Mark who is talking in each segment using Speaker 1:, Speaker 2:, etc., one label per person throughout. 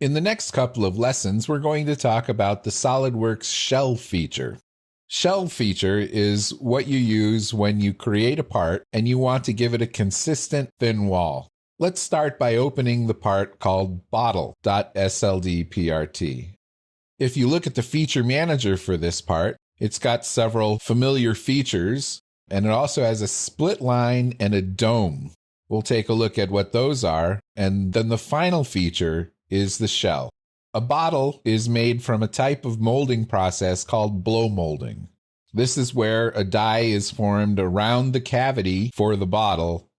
Speaker 1: In the next couple of lessons, we're going to talk about the SOLIDWORKS shell feature. Shell feature is what you use when you create a part and you want to give it a consistent thin wall. Let's start by opening the part called bottle.sldprt. If you look at the feature manager for this part, it's got several familiar features, and it also has a split line and a dome. We'll take a look at what those are, and then the final feature is the shell. A bottle is made from a type of molding process called blow molding. This is where a die is formed around the cavity for the bottle,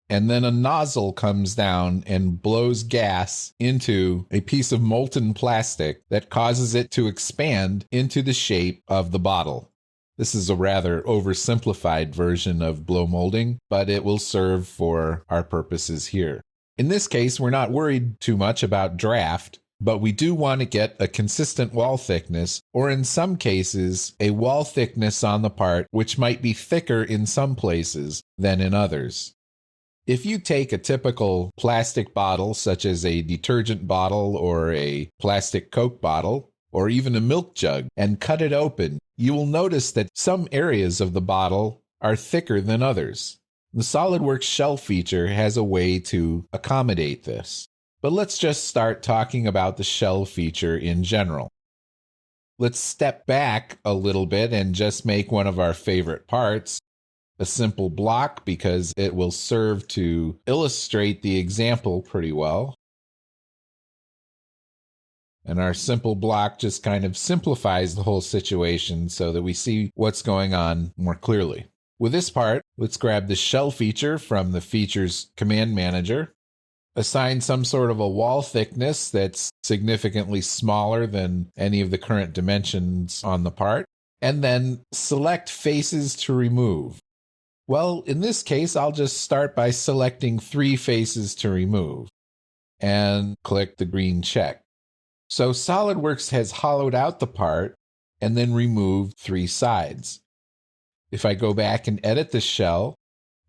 Speaker 1: and then a nozzle comes down and blows gas into a piece of molten plastic that causes it to expand into the shape of the bottle. This is a rather oversimplified version of blow molding, but it will serve for our purposes here. In this case, we're not worried too much about draft, but we do want to get a consistent wall thickness, or in some cases, a wall thickness on the part which might be thicker in some places than in others. If you take a typical plastic bottle, such as a detergent bottle or a plastic Coke bottle, or even a milk jug, and cut it open, you will notice that some areas of the bottle are thicker than others. The SOLIDWORKS shell feature has a way to accommodate this. But let's just start talking about the shell feature in general. Let's step back a little bit and just make one of our favorite parts, a simple block, because it will serve to illustrate the example pretty well. And our simple block just kind of simplifies the whole situation so that we see what's going on more clearly. With this part, let's grab the shell feature from the Features Command Manager, assign some sort of a wall thickness that's significantly smaller than any of the current dimensions on the part, and then select Faces to remove. Well, in this case, I'll just start by selecting 3 faces to remove, and click the green check. So SOLIDWORKS has hollowed out the part and then removed 3 sides. If I go back and edit the shell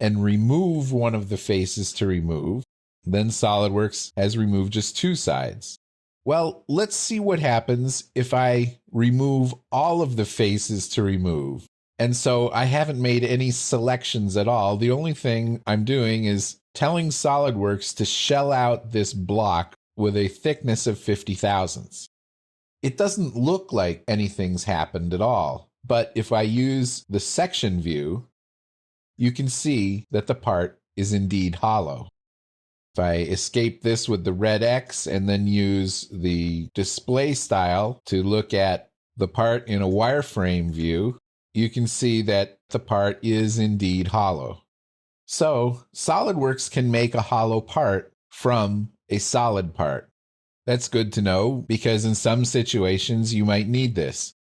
Speaker 1: and remove one of the faces to remove, then SOLIDWORKS has removed just 2 sides. Well, let's see what happens if I remove all of the faces to remove. And so I haven't made any selections at all. The only thing I'm doing is telling SOLIDWORKS to shell out this block with a thickness of 50 thousandths. It doesn't look like anything's happened at all, but if I use the section view, you can see that the part is indeed hollow. If I escape this with the red X and then use the display style to look at the part in a wireframe view, you can see that the part is indeed hollow. So SOLIDWORKS can make a hollow part from a solid part. That's good to know because in some situations you might need this.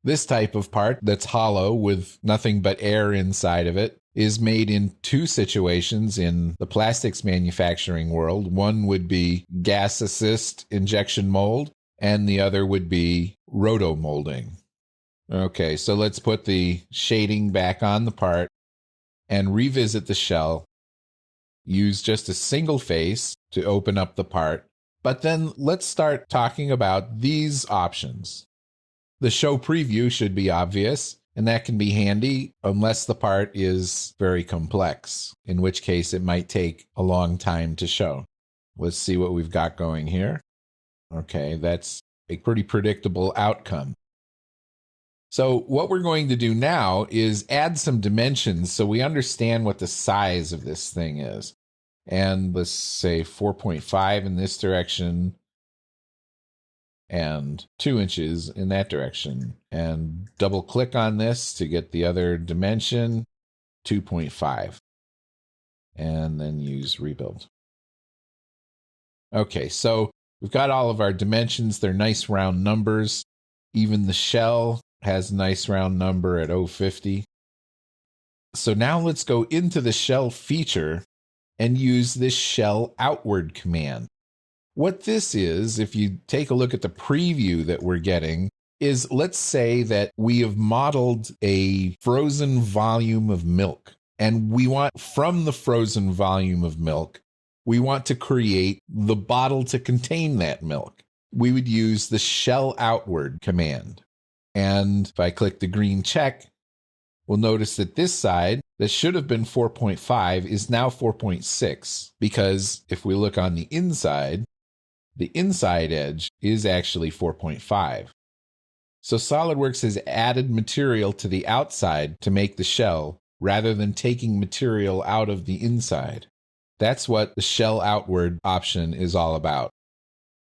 Speaker 1: This type of part that's hollow with nothing but air inside of it is made in 2 situations in the plastics manufacturing world. One would be gas assist injection mold, and the other would be roto molding. Okay, so let's put the shading back on the part and revisit the shell. Use just a single face to open up the part, but then let's start talking about these options. The show preview should be obvious, and that can be handy unless the part is very complex, in which case it might take a long time to show. Let's see what we've got going here. Okay, that's a pretty predictable outcome. So what we're going to do now is add some dimensions so we understand what the size of this thing is. And let's say 4.5 in this direction and 2 inches in that direction. And double click on this to get the other dimension, 2.5. And then use rebuild. Okay, so we've got all of our dimensions. They're nice round numbers. Even the shell has a nice round number at 0.50. So now let's go into the shell feature and use this shell outward command. What this is, if you take a look at the preview that we're getting, is let's say that we have modeled a frozen volume of milk, and we want from the frozen volume of milk, we want to create the bottle to contain that milk. We would use the shell outward command. And if I click the green check, we'll notice that this side that should have been 4.5 is now 4.6, because if we look on the inside edge is actually 4.5. So SOLIDWORKS has added material to the outside to make the shell rather than taking material out of the inside. That's what the shell outward option is all about.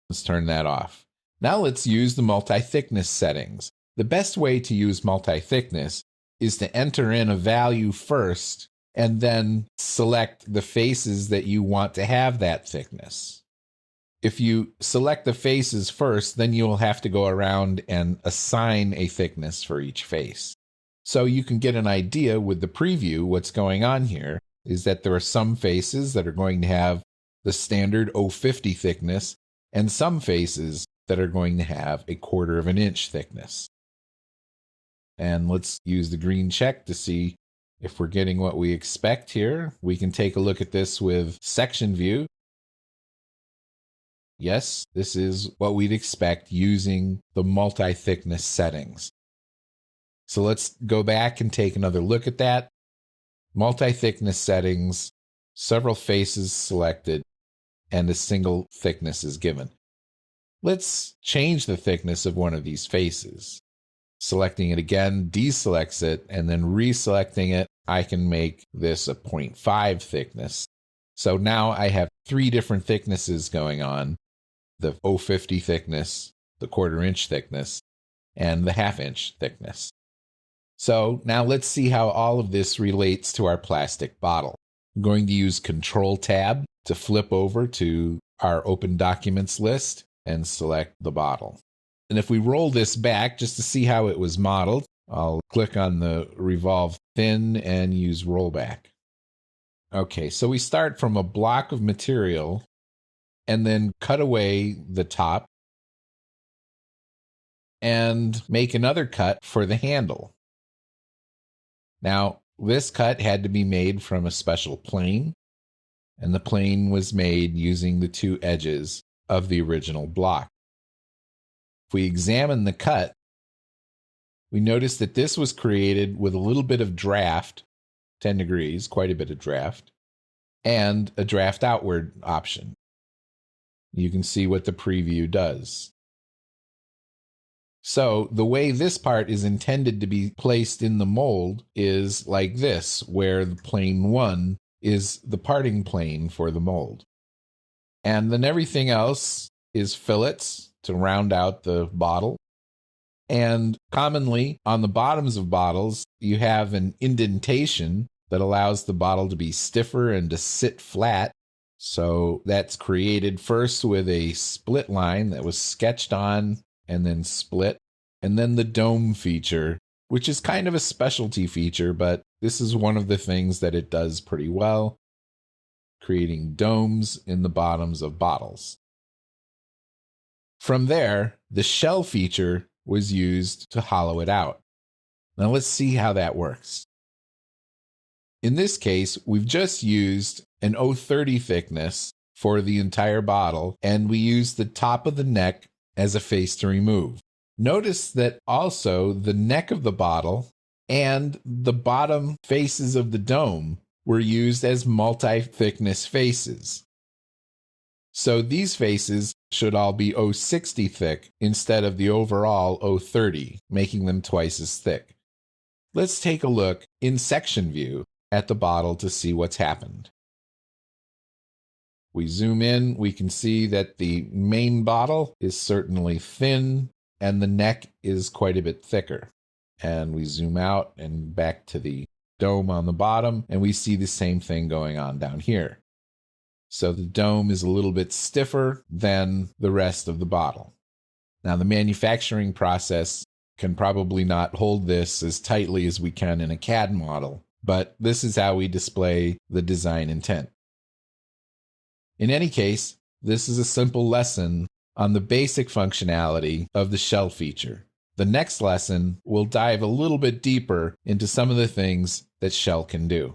Speaker 1: Let's turn that off. Now let's use the multi-thickness settings. The best way to use multi-thickness is to enter in a value first and then select the faces that you want to have that thickness. If you select the faces first, then you will have to go around and assign a thickness for each face. So you can get an idea with the preview. What's going on here is that there are some faces that are going to have the standard 0.50 thickness and some faces that are going to have 1/4 of an inch thickness. And let's use the green check to see if we're getting what we expect here. We can take a look at this with section view. Yes, this is what we'd expect using the multi-thickness settings. So let's go back and take another look at that. Multi-thickness settings, several faces selected, and a single thickness is given. Let's change the thickness of one of these faces. Selecting it again deselects it, and then reselecting it, I can make this a 0.5 thickness. So now I have 3 different thicknesses going on: the 0.50 thickness, the 1/4 inch thickness, and the 1/2 inch thickness. So now let's see how all of this relates to our plastic bottle. I'm going to use Control Tab to flip over to our Open Documents list and select the bottle. And if we roll this back just to see how it was modeled, I'll click on the Revolve Thin and use Rollback. Okay, so we start from a block of material and then cut away the top and make another cut for the handle. Now, this cut had to be made from a special plane, and the plane was made using the 2 edges of the original block. If we examine the cut, we notice that this was created with a little bit of draft, 10 degrees, quite a bit of draft, and a draft outward option. You can see what the preview does. So the way this part is intended to be placed in the mold is like this, where the plane 1 is the parting plane for the mold. And then everything else is fillets to round out the bottle. And commonly on the bottoms of bottles, you have an indentation that allows the bottle to be stiffer and to sit flat. So that's created first with a split line that was sketched on and then split. And then the dome feature, which is kind of a specialty feature, but this is one of the things that it does pretty well, creating domes in the bottoms of bottles. From there, the shell feature was used to hollow it out. Now let's see how that works. In this case, we've just used an 0.30 thickness for the entire bottle, and we used the top of the neck as a face to remove. Notice that also the neck of the bottle and the bottom faces of the dome were used as multi-thickness faces. So these faces should all be 0.60 thick instead of the overall 0.30, making them twice as thick. Let's take a look in section view at the bottle to see what's happened. We zoom in, we can see that the main bottle is certainly thin and the neck is quite a bit thicker. And we zoom out and back to the dome on the bottom, and we see the same thing going on down here. So the dome is a little bit stiffer than the rest of the bottle. Now the manufacturing process can probably not hold this as tightly as we can in a CAD model, but this is how we display the design intent. In any case, this is a simple lesson on the basic functionality of the shell feature. The next lesson will dive a little bit deeper into some of the things that shell can do.